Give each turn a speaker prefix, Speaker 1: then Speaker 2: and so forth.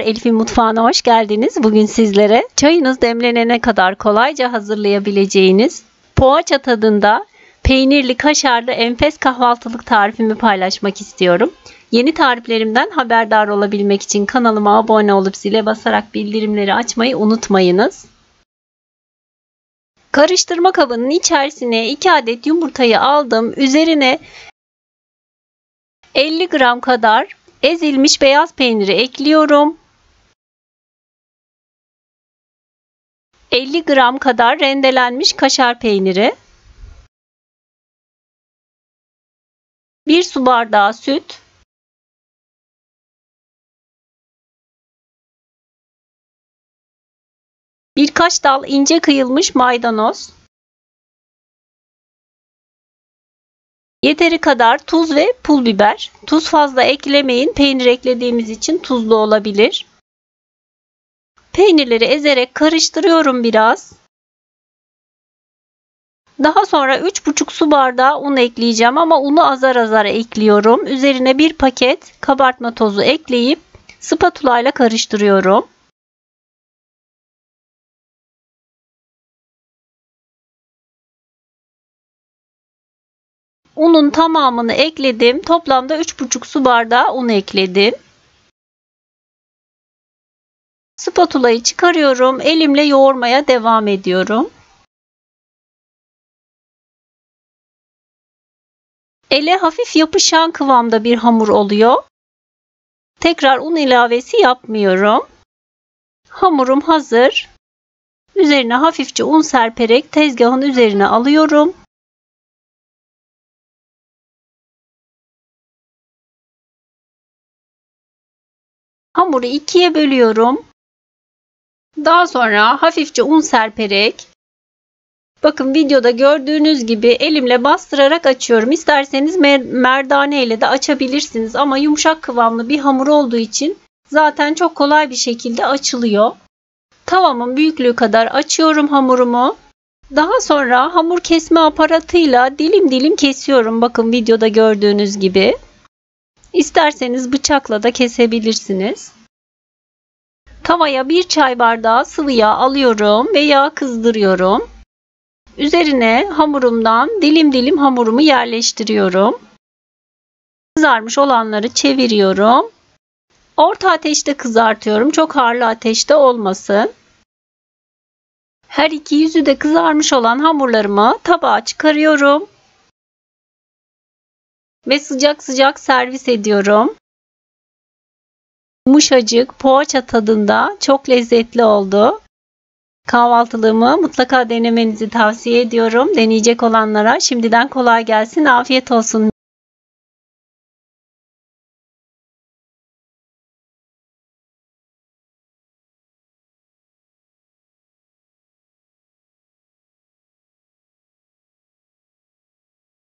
Speaker 1: Elif'in mutfağına hoş geldiniz. Bugün sizlere çayınız demlenene kadar kolayca hazırlayabileceğiniz poğaça tadında peynirli kaşarlı enfes kahvaltılık tarifimi paylaşmak istiyorum. Yeni tariflerimden haberdar olabilmek için kanalıma abone olup zile basarak bildirimleri açmayı unutmayınız. Karıştırma kabının içerisine 2 adet yumurtayı aldım. Üzerine 50 gram kadar ezilmiş beyaz peyniri ekliyorum. 50 gram kadar rendelenmiş kaşar peyniri. 1 su bardağı süt. Birkaç dal ince kıyılmış maydanoz. Yeteri kadar tuz ve pul biber. Tuz fazla eklemeyin. Peynir eklediğimiz için tuzlu olabilir. Peynirleri ezerek karıştırıyorum biraz. Daha sonra 3,5 su bardağı un ekleyeceğim ama unu azar azar ekliyorum. Üzerine 1 paket kabartma tozu ekleyip spatula ile karıştırıyorum. Unun tamamını ekledim. Toplamda 3,5 su bardağı un ekledim. Spatulayı çıkarıyorum. Elimle yoğurmaya devam ediyorum. Ele hafif yapışan kıvamda bir hamur oluyor. Tekrar un ilavesi yapmıyorum. Hamurum hazır. Üzerine hafifçe un serperek tezgahın üzerine alıyorum. Hamuru ikiye bölüyorum. Daha sonra hafifçe un serperek, bakın videoda gördüğünüz gibi elimle bastırarak açıyorum. İsterseniz merdane ile de açabilirsiniz ama yumuşak kıvamlı bir hamur olduğu için zaten çok kolay bir şekilde açılıyor. Tavamın büyüklüğü kadar açıyorum hamurumu. Daha sonra hamur kesme aparatıyla dilim dilim kesiyorum. Bakın videoda gördüğünüz gibi. İsterseniz bıçakla da kesebilirsiniz. Tavaya 1 çay bardağı sıvı yağ alıyorum ve yağ kızdırıyorum. Üzerine hamurumdan dilim dilim hamurumu yerleştiriyorum. Kızarmış olanları çeviriyorum. Orta ateşte kızartıyorum. Çok harlı ateşte olmasın. Her iki yüzü de kızarmış olan hamurlarımı tabağa çıkarıyorum. Ve sıcak sıcak servis ediyorum. Yumuşacık poğaça tadında çok lezzetli oldu. Kahvaltılığımı mutlaka denemenizi tavsiye ediyorum. Deneyecek olanlara şimdiden kolay gelsin, afiyet olsun.